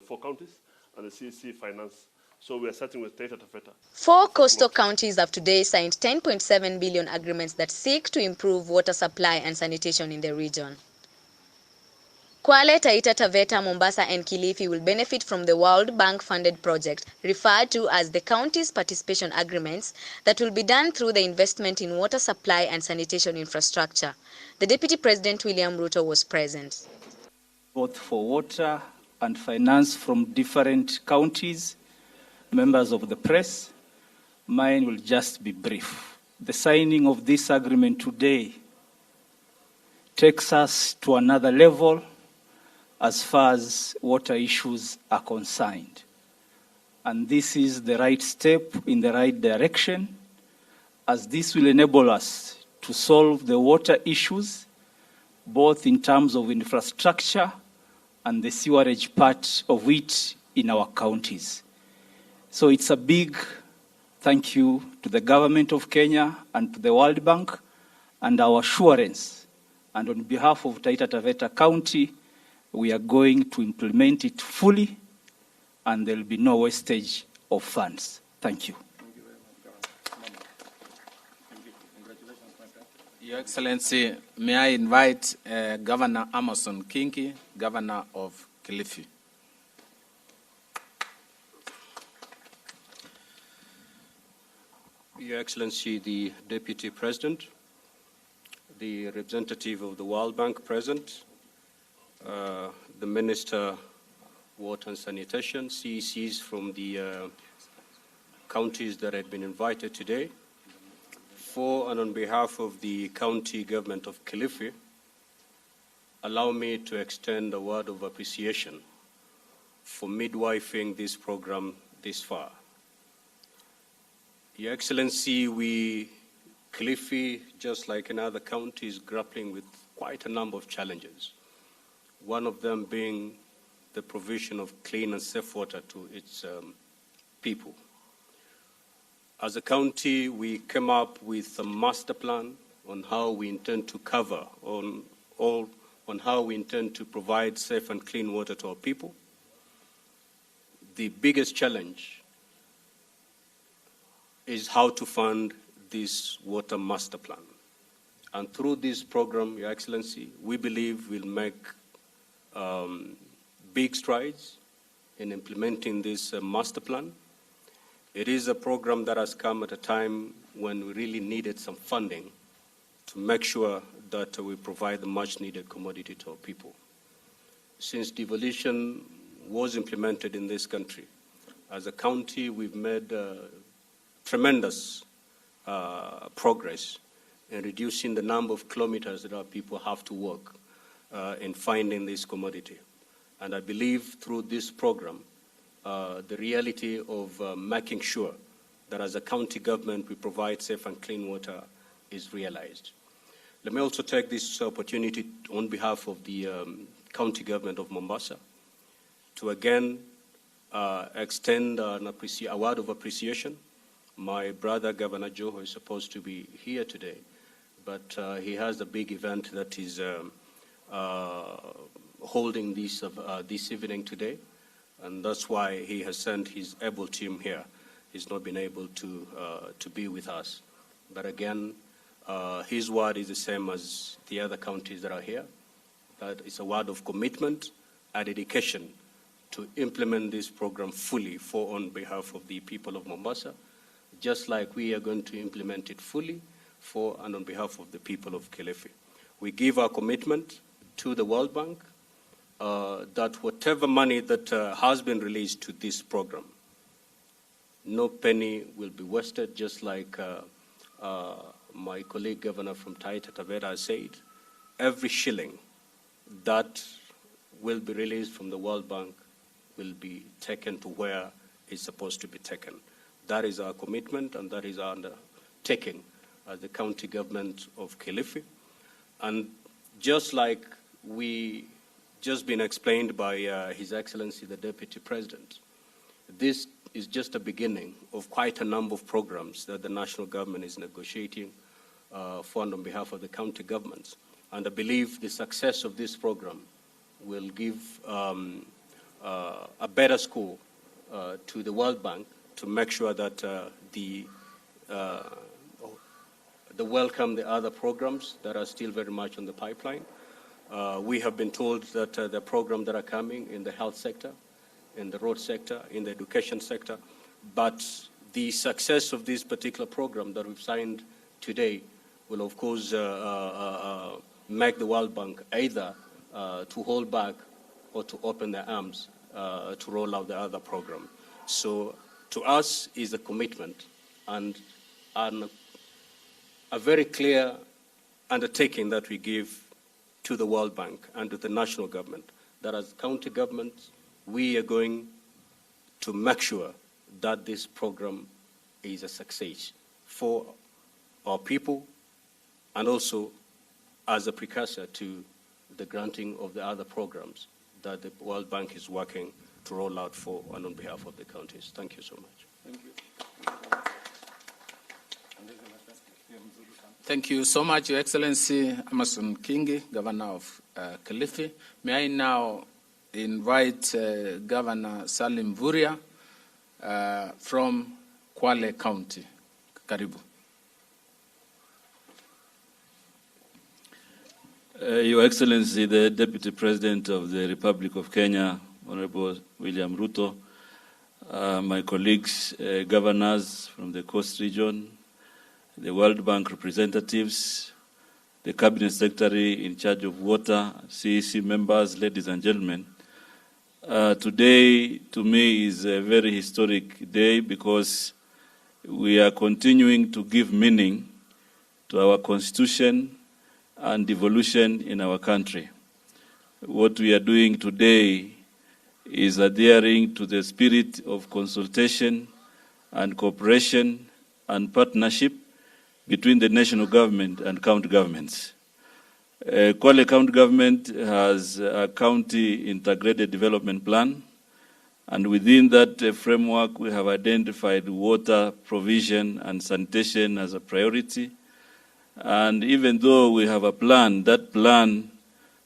4 counties, and the CEC finance. So we are starting with Taita Taveta. 4 coastal counties have today signed 10.7 billion agreements that seek to improve water supply and sanitation in the region. Kwale, Taita Taveta, Mombasa and Kilifi will benefit from the World Bank-funded project referred to as the Counties Participation Agreements that will be done through the investment in water supply and sanitation infrastructure. The Deputy President William Ruto was present. Both for water and finance from different counties, members of the press, mine will just be brief. The signing of this agreement today takes us to another level as far as water issues are concerned. And this is the right step in the right direction, as this will enable us to solve the water issues, both in terms of infrastructure and the sewerage part of it in our counties. So it's a big thank you to the government of Kenya and to the World Bank, and our assurance. And on behalf of Taita Taveta County, we are going to implement it fully, and there will be no wastage of funds. Thank you. Thank you very much, Congratulations, my friend. Your Excellency, may I invite Governor Amason Kingi, Governor of Kilifi. Your Excellency, the Deputy President, the representative of the World Bank present, the Minister, Water and Sanitation, CECs from the counties that had been invited today. For and on behalf of the County Government of Kilifi, allow me to extend a word of appreciation for midwifing this program this far. Your Excellency, Kilifi, just like in other counties, grappling with quite a number of challenges. One of them being the provision of clean and safe water to its people. As a county, we came up with a master plan on how we intend to cover, on how we intend to provide safe and clean water to our people. The biggest challenge is how to fund this water master plan. And through this program, Your Excellency, we believe we'll make big strides in implementing this master plan. It is a program that has come at a time when we really needed some funding to make sure that we provide the much needed commodity to our people. Since devolution was implemented in this country, as a county, we've made tremendous progress in reducing the number of kilometers that our people have to walk in finding this commodity. And I believe through this program, the reality of making sure that as a county government we provide safe and clean water is realized. Let me also take this opportunity on behalf of the county government of Mombasa to again extend a word of appreciation. My brother, Governor Joho, is supposed to be here today, but he has a big event that is holding this evening today, and that's why he has sent his able team here. He's not been able to be with us. But again, his word is the same as the other counties that are here. That is a word of commitment and dedication to implement this program fully on behalf of the people of Mombasa, just like we are going to implement it fully for and on behalf of the people of Kilifi. We give our commitment to the World Bank that whatever money that has been released to this program, no penny will be wasted, just like my colleague governor from Taita Taveta has said. Every shilling that will be released from the World Bank will be taken to where it's supposed to be taken. That is our commitment, and that is our undertaking as the county government of Kilifi. And just like we just been explained by His Excellency the Deputy President, this is just a beginning of quite a number of programs that the national government is negotiating for and on behalf of the county governments. And I believe the success of this program will give a better score to the World Bank to make sure that they welcome the other programs that are still very much on the pipeline. We have been told that the programs that are coming in the health sector, in the road sector, in the education sector, but the success of this particular program that we've signed today will, of course, make the World Bank either to hold back or to open their arms to roll out the other program. So to us is a commitment and a very clear undertaking that we give to the World Bank and to the national government, that as county governments, we are going to make sure that this program is a success for our people and also as a precursor to the granting of the other programs that the World Bank is working to roll out for and on behalf of the counties. Thank you so much. Thank you. Thank you so much, Your Excellency Amason Kingi, Governor of Kilifi. May I now invite Governor Salim Vuria from Kwale County. Karibu. Your Excellency, the Deputy President of the Republic of Kenya, Honorable William Ruto, my colleagues, governors from the Coast Region, the World Bank representatives, the Cabinet Secretary in charge of water, CEC members, ladies and gentlemen. Today, to me, is a very historic day because we are continuing to give meaning to our Constitution and devolution in our country. What we are doing today is adhering to the spirit of consultation and cooperation and partnership between the national government and county governments. Kwale County Government has a county integrated development plan, and within that framework we have identified water provision and sanitation as a priority. And even though we have a plan, that plan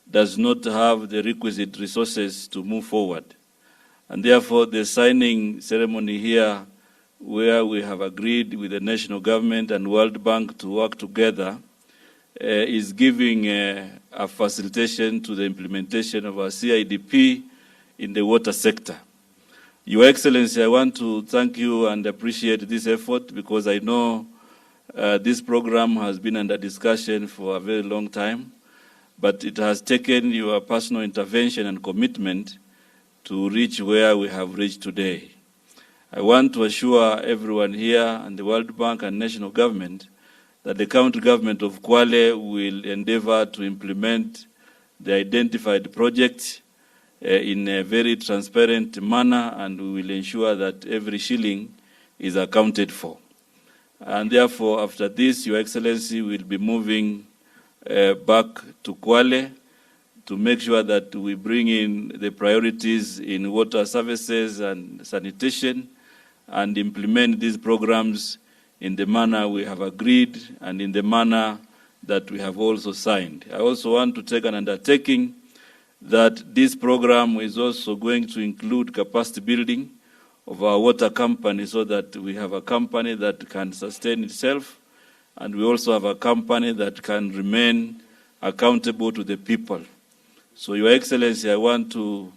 does not have the requisite resources to move forward. And therefore the signing ceremony here, where we have agreed with the national government and World Bank to work together, is giving a facilitation to the implementation of our CIDP in the water sector. Your Excellency, I want to thank you and appreciate this effort because I know this program has been under discussion for a very long time, but it has taken your personal intervention and commitment to reach where we have reached today. I want to assure everyone here and the World Bank and national government that the county government of Kwale will endeavor to implement the identified projects in a very transparent manner, and we will ensure that every shilling is accounted for. And therefore, after this, Your Excellency will be moving back to Kwale to make sure that we bring in the priorities in water services and sanitation and implement these programs in the manner we have agreed and in the manner that we have also signed. I also want to take an undertaking that this program is also going to include capacity building of our water company so that we have a company that can sustain itself, and we also have a company that can remain accountable to the people. So, Your Excellency, I want to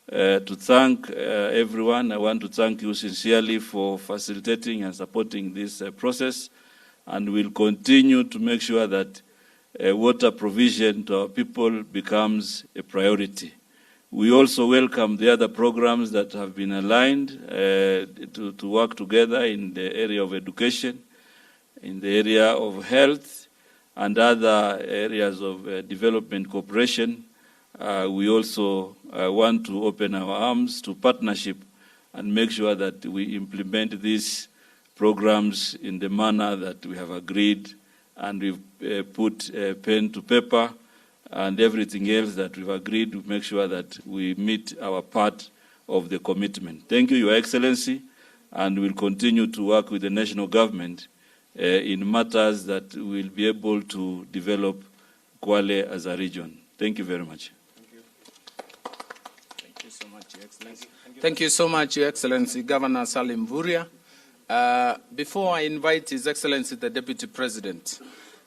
thank everyone. I want to thank you sincerely for facilitating and supporting this process, and we'll continue to make sure that water provision to our people becomes a priority. We also welcome the other programs that have been aligned to work together in the area of education, in the area of health, and other areas of development cooperation. We also want to open our arms to partnership and make sure that we implement these programs in the manner that we have agreed, and we've put pen to paper and everything else that we've agreed to make sure that we meet our part of the commitment. Thank you, Your Excellency, and we'll continue to work with the national government in matters that will be able to develop Kwale as a region. Thank you very much. Thank you so much. Your Excellency. Thank you so much, Your Excellency, Governor Salim Vuria. Before I invite His Excellency, the Deputy President,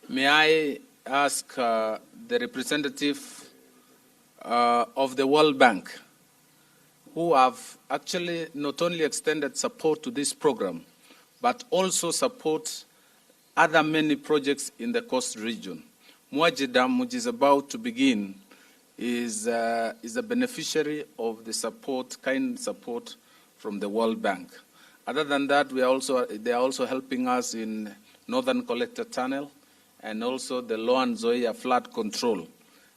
may I ask the representative of the World Bank, who have actually not only extended support to this program, but also support other many projects in the coast region. Mwaje Dam, which is about to begin, is a beneficiary of the support, kind support from the World Bank. Other than that, they are also helping us in Northern Collector Tunnel and also the Lower Nzoia flood control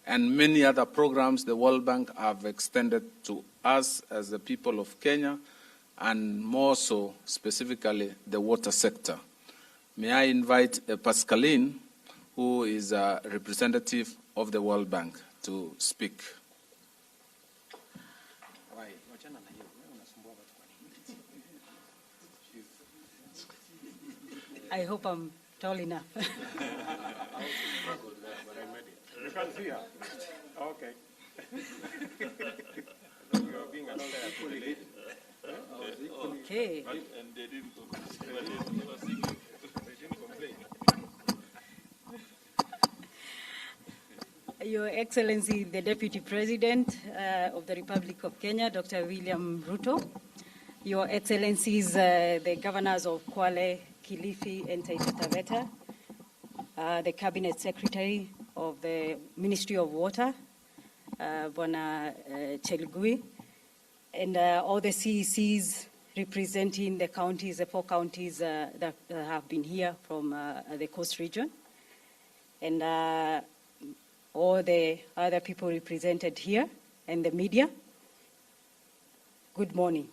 and many other programs the World Bank have extended to us as the people of Kenya, and more so specifically the water sector. May I invite Pascaline, who is a representative of the World Bank, to speak. I hope I'm tall enough. You can see her. Okay. You are being equally. Okay. And they didn't complain. Your Excellency, the Deputy President of the Republic of Kenya, Dr. William Ruto, Your Excellencies, the Governors of Kwale, Kilifi, and Taita Taveta, the Cabinet Secretary of the Ministry of Water, Bwana Chelugui, and all the CECs representing the counties, the 4 counties that have been here from the coast region, and all the other people represented here, and the media. Good morning.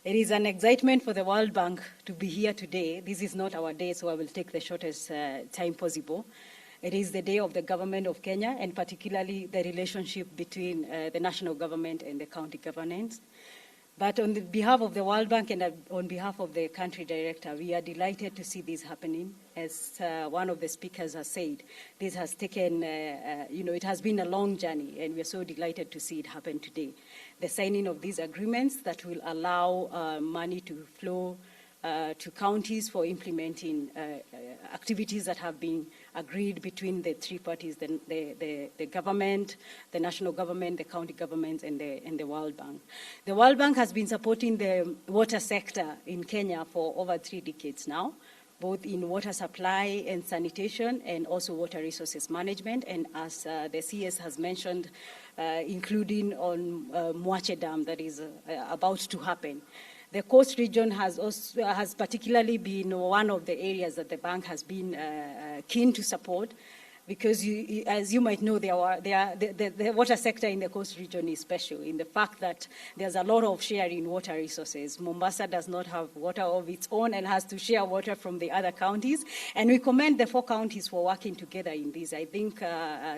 It is an excitement for the World Bank to be here today. This is not our day, so I will take the shortest time possible. It is the day of the government of Kenya, and particularly the relationship between the national government and the county governments. But on behalf of the World Bank and on behalf of the country director, we are delighted to see this happening. As one of the speakers has said, this has taken, it has been a long journey, and we are so delighted to see it happen today. The signing of these agreements that will allow money to flow to counties for implementing activities that have been agreed between the 3 parties, the government, the national government, the county governments, and the World Bank. The World Bank has been supporting the water sector in Kenya for over 3 decades now, both in water supply and sanitation, and also water resources management, and as the CS has mentioned, including on Mwache Dam that is about to happen. The coast region has particularly been one of the areas that the bank has been keen to support, because as you might know, the water sector in the coast region is special in the fact that there's a lot of sharing water resources. Mombasa does not have water of its own and has to share water from the other counties. And we commend the 4 counties for working together in this. I think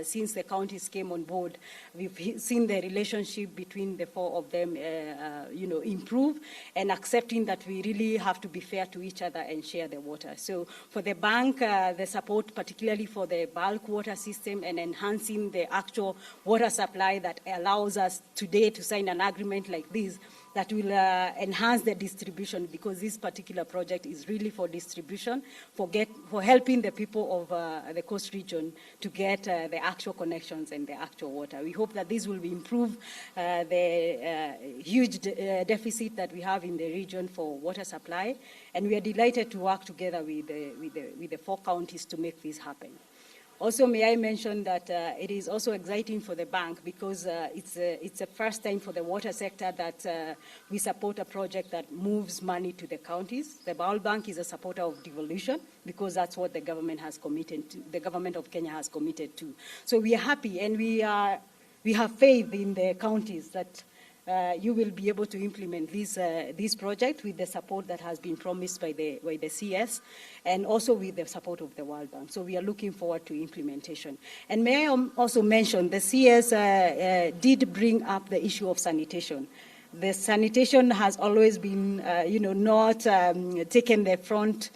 since the counties came on board, we've seen the relationship between the 4 of them improve, and accepting that we really have to be fair to each other and share the water. So for the bank, the support particularly for the bulk water system and enhancing the actual water supply that allows us today to sign an agreement like this that will enhance the distribution, because this particular project is really for distribution, for helping the people of the coast region to get the actual connections and the actual water. We hope that this will improve the huge deficit that we have in the region for water supply, and we are delighted to work together with the 4 counties to make this happen. Also, may I mention that it is also exciting for the bank, because it's the first time for the water sector that we support a project that moves money to the counties. The World Bank is a supporter of devolution, because that's what the government has committed to, the government of Kenya has committed to. So we are happy, and we have faith in the counties that you will be able to implement this project with the support that has been promised by the CS, and also with the support of the World Bank. So we are looking forward to implementation. And may I also mention, the CS did bring up the issue of sanitation. the sanitation has always been, not taken the front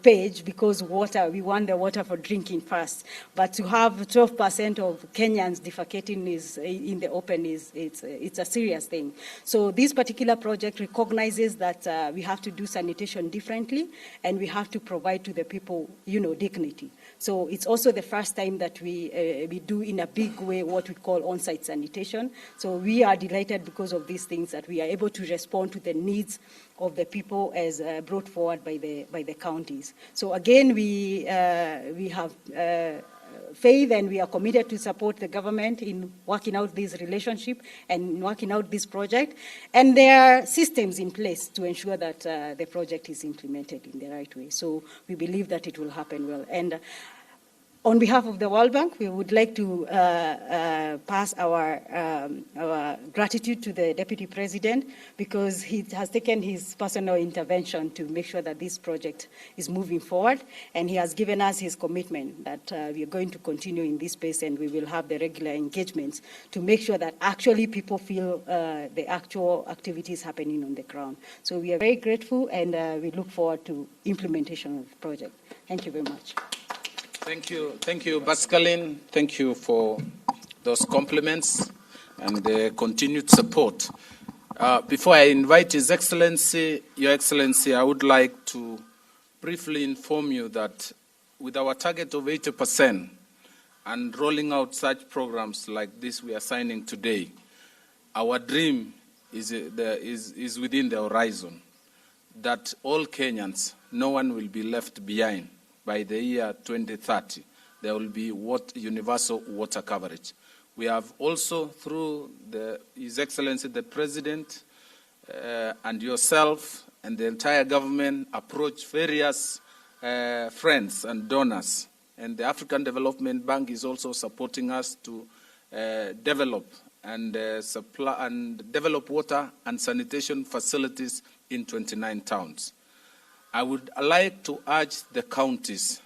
page because we want the water for drinking first. But to have 12% of Kenyans defecating in the open it's a serious thing. So this particular project recognizes that we have to do sanitation differently, and we have to provide to the people, dignity. So it's also the first time that we do in a big way what we call on-site sanitation. So we are delighted because of these things that we are able to respond to the needs of the people as brought forward by the counties. So again, we have faith, and we are committed to support the government in working out this relationship and working out this project. And there are systems in place to ensure that the project is implemented in the right way. So we believe that it will happen well. And on behalf of the World Bank, we would like to pass our gratitude to the Deputy President, because he has taken his personal intervention to make sure that this project is moving forward, and he has given us his commitment that we are going to continue in this space, and we will have the regular engagements to make sure that actually people feel the actual activities happening on the ground. So we are very grateful, and we look forward to implementation of the project. Thank you very much. Thank you, Pascaline. Thank you for those compliments and the continued support. Before I invite His Excellency, Your Excellency, I would like to briefly inform you that with our target of 80% and rolling out such programs like this we are signing today, our dream is within the horizon, that all Kenyans, no one will be left behind. By the year 2030, there will be universal water coverage. We have also, through His Excellency the President and yourself and the entire government, approached various friends and donors. And the African Development Bank is also supporting us to develop and develop water and sanitation facilities in 29 towns. I would like to urge the counties,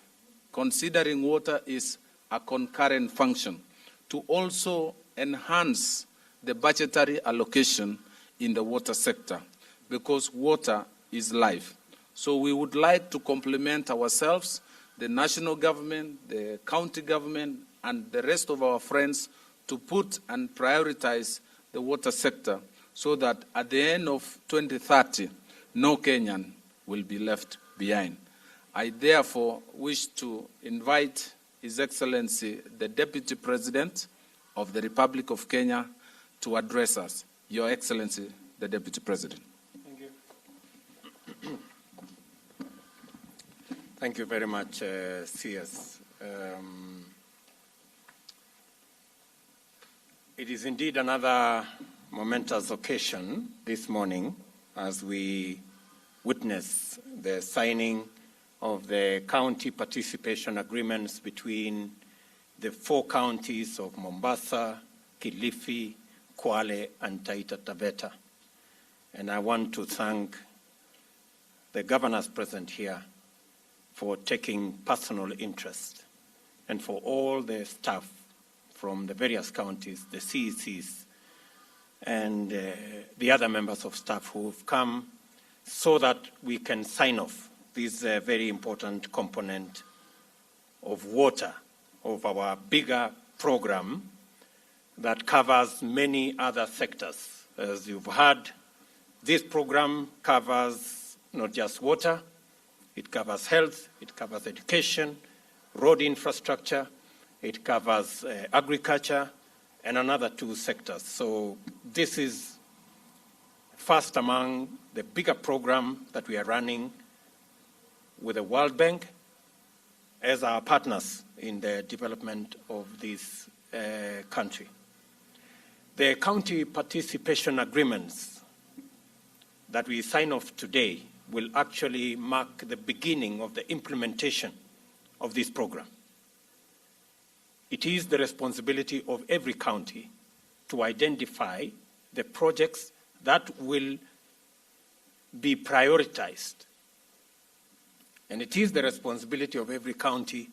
considering water is a concurrent function, to also enhance the budgetary allocation in the water sector, because water is life. So we would like to complement ourselves, the national government, the county government, and the rest of our friends to put and prioritize the water sector so that at the end of 2030, no Kenyan will be left behind. I therefore wish to invite His Excellency, the Deputy President of the Republic of Kenya, to address us. Your Excellency, the Deputy President. Thank you. Thank you very much, CS. It is indeed another momentous occasion this morning as we witness the signing of the county participation agreements between the 4 counties of Mombasa, Kilifi, Kwale, and Taita Taveta. And I want to thank the governors present here for taking personal interest, and for all the staff from the various counties, the CECs, and the other members of staff who have come so that we can sign off this very important component of water, of our bigger program that covers many other sectors. As you've heard, this program covers not just water, it covers health, it covers education, road infrastructure, it covers agriculture, and another 2 sectors. So this is first among the bigger program that we are running with the World Bank as our partners in the development of this country. The county participation agreements that we sign off today will actually mark the beginning of the implementation of this program. It is the responsibility of every county to identify the projects that will be prioritized. And it is the responsibility of every county,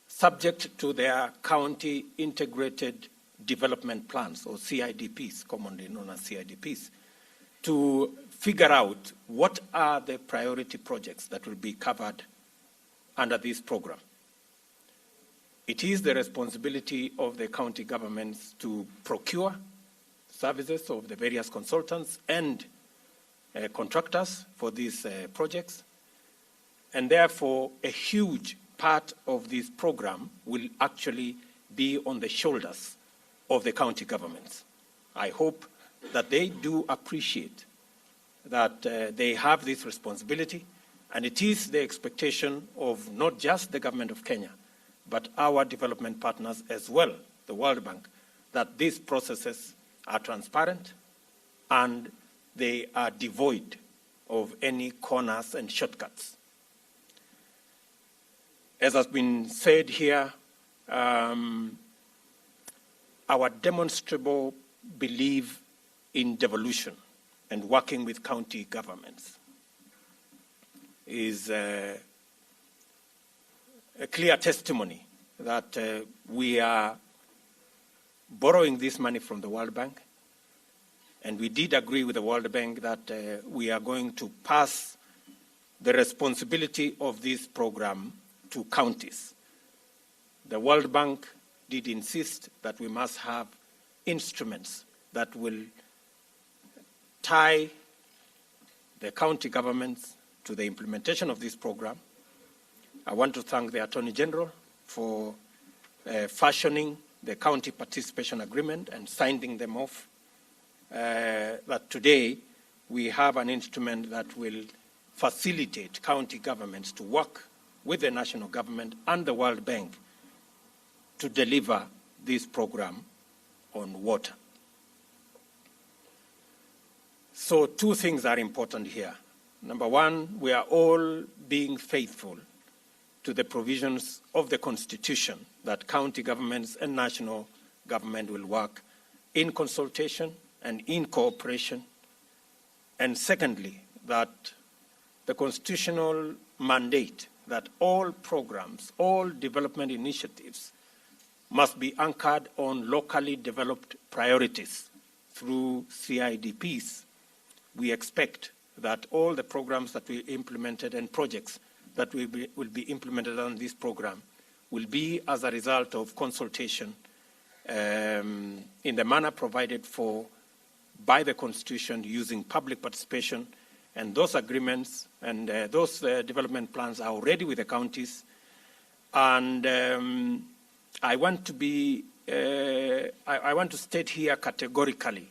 subject to their county integrated development plans, or CIDPs, commonly known as CIDPs, to figure out what are the priority projects that will be covered under this program. It is the responsibility of the county governments to procure services of the various consultants and contractors for these projects, and therefore a huge part of this program will actually be on the shoulders of the county governments. I hope that they do appreciate that they have this responsibility, and it is the expectation of not just the government of Kenya, but our development partners as well, the World Bank, that these processes are transparent and they are devoid of any corners and shortcuts. As has been said here, our demonstrable belief in devolution and working with county governments is a clear testimony that we are borrowing this money from the World Bank, and we did agree with the World Bank that we are going to pass the responsibility of this program to counties. The World Bank did insist that we must have instruments that will tie the county governments to the implementation of this program. I want to thank the Attorney General for fashioning the county participation agreement and signing them off. That today we have an instrument that will facilitate county governments to work with the national government and the World Bank to deliver this program on water. So two things are important here. Number one, we are all being faithful to the provisions of the Constitution that county governments and national government will work in consultation and in cooperation. And secondly, that the constitutional mandate that all programs, all development initiatives must be anchored on locally developed priorities through CIDPs. We expect that all the programs that we implemented and projects that will be implemented on this program will be as a result of consultation in the manner provided for by the Constitution using public participation. And those agreements and those development plans are already with the counties. And I want to state here categorically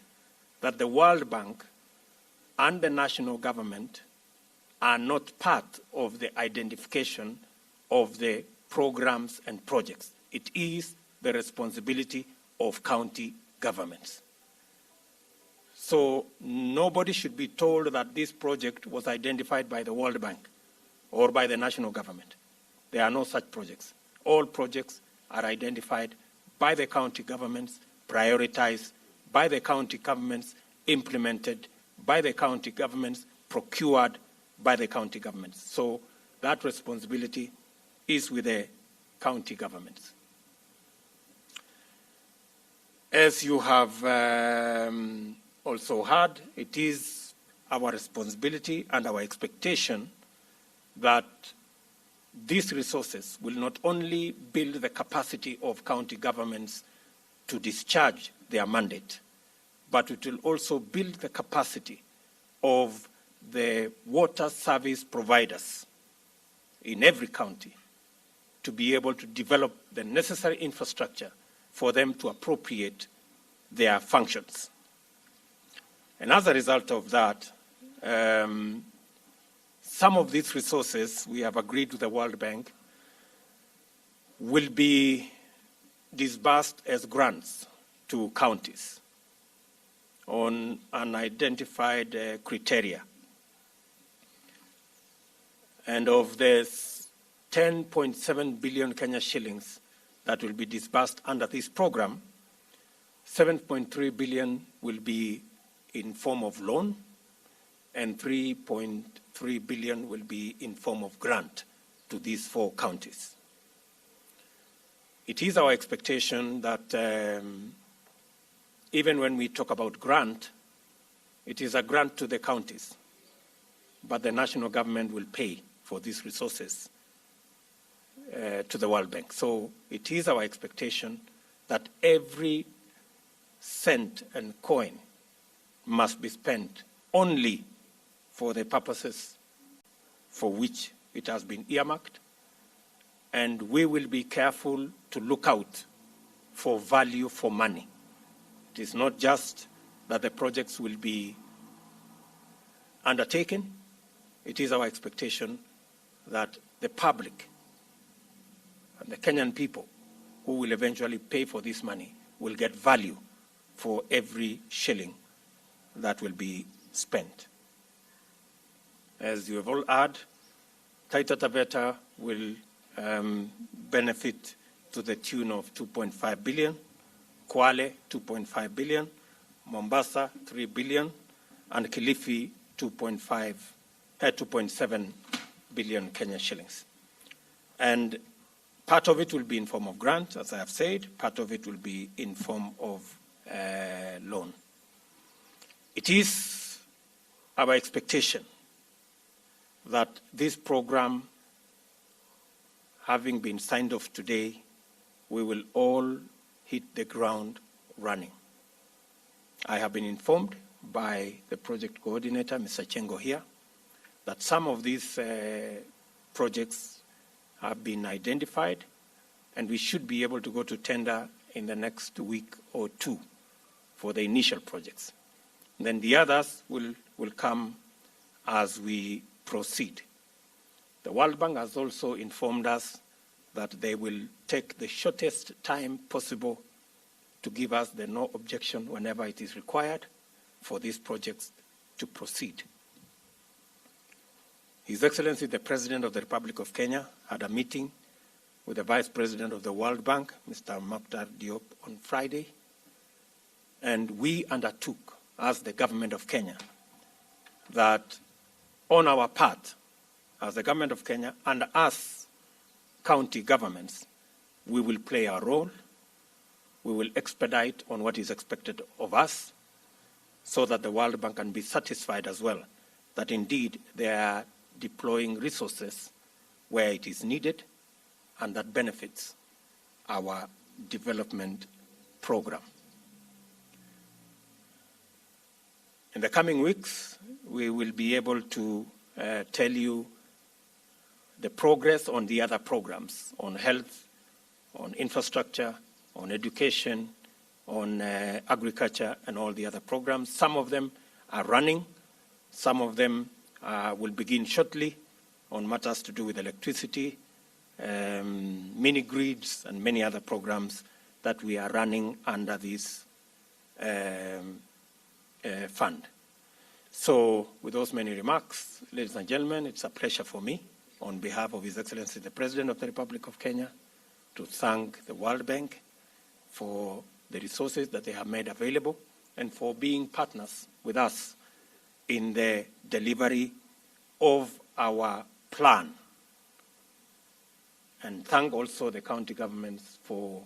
that the World Bank and the national government are not part of the identification of the programs and projects. It is the responsibility of county governments. So nobody should be told that this project was identified by the World Bank or by the national government. There are no such projects. All projects are identified by the county governments, prioritized by the county governments, implemented by the county governments, procured by the county governments. So that responsibility is with the county governments. As you have also heard, it is our responsibility and our expectation that these resources will not only build the capacity of county governments to discharge their mandate, but it will also build the capacity of the water service providers in every county to be able to develop the necessary infrastructure for them to appropriate their functions. And as a result of that, some of these resources, we have agreed with the World Bank, will be disbursed as grants to counties on an identified criteria. And of the 10.7 billion Kenya shillings that will be disbursed under this program, 7.3 billion will be in form of loan, and 3.3 billion will be in form of grant to these 4 counties. It is our expectation that even when we talk about grant, it is a grant to the counties, but the national government will pay for these resources to the World Bank. So it is our expectation that every cent and coin must be spent only for the purposes for which it has been earmarked, and we will be careful to look out for value for money. It is not just that the projects will be undertaken. It is our expectation that the public and the Kenyan people who will eventually pay for this money will get value for every shilling that will be spent. As you have all heard, Taita Taveta will benefit to the tune of 2.5 billion, Kwale 2.5 billion, Mombasa 3 billion, and Kilifi 2.7 billion Kenya shillings. And part of it will be in form of grant, as I have said. Part of it will be in form of loan. It is our expectation that this program, having been signed off today, we will all hit the ground running. I have been informed by the project coordinator, Mr. Chengo here, that some of these projects have been identified, and we should be able to go to tender in the next week or two for the initial projects. Then the others will come as we proceed. The World Bank has also informed us that they will take the shortest time possible to give us the no objection whenever it is required for these projects to proceed. His Excellency, the President of the Republic of Kenya, had a meeting with the Vice President of the World Bank, Mr. Maptar Diop, on Friday, and we undertook, as the government of Kenya, that on our part, as the government of Kenya and as county governments, we will play our role. We will expedite on what is expected of us so that the World Bank can be satisfied as well that indeed they are deploying resources where it is needed and that benefits our development program. In the coming weeks, we will be able to tell you the progress on the other programs, on health, on infrastructure, on education, on agriculture, and all the other programs. Some of them are running. Some of them will begin shortly on matters to do with electricity, mini grids, and many other programs that we are running under this fund. So with those many remarks, ladies and gentlemen, it's a pleasure for me, on behalf of His Excellency the President of the Republic of Kenya, to thank the World Bank for the resources that they have made available and for being partners with us in the delivery of our plan. And thank also the county governments for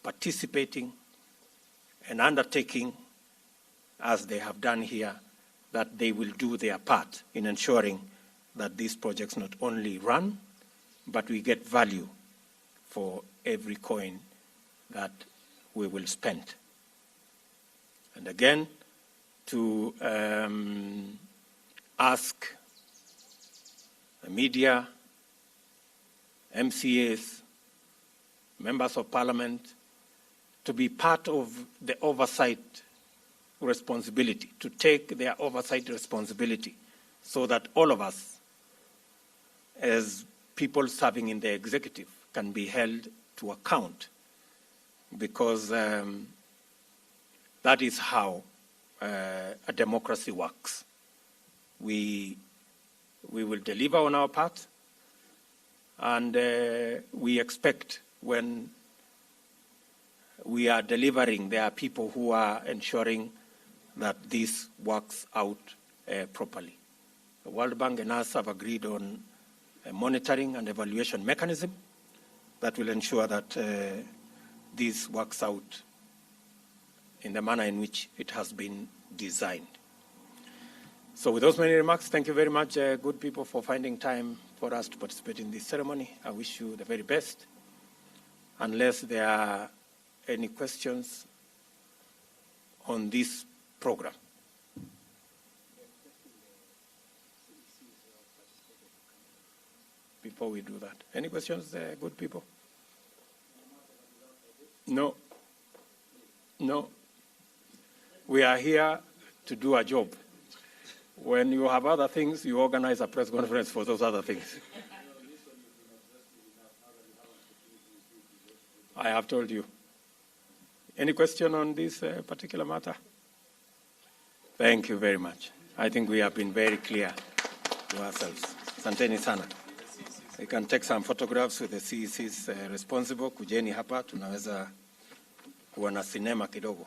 participating and undertaking, as they have done here, that they will do their part in ensuring that these projects not only run, but we get value for every coin that we will spend. And again, to ask the media, MCAs, members of parliament, to be part of the oversight responsibility, to take their oversight responsibility, so that all of us, as people serving in the executive, can be held to account, because that is how a democracy works. We will deliver on our part, and we expect when we are delivering, there are people who are ensuring that this works out properly. The World Bank and us have agreed on a monitoring and evaluation mechanism that will ensure that this works out in the manner in which it has been designed. So with those many remarks, thank you very much, good people, for finding time for us to participate in this ceremony. I wish you the very best. Unless there are any questions on this program. Before we do that, any questions, good people? No. No. We are here to do a job. When you have other things, you organize a press conference for those other things. I have told you. Any question on this particular matter? Thank you very much. I think we have been very clear to ourselves. Asanteni sana. We can take some photographs with the CECs responsible. Kujeni hapa, tunaweza kuwa na sinema kidogo.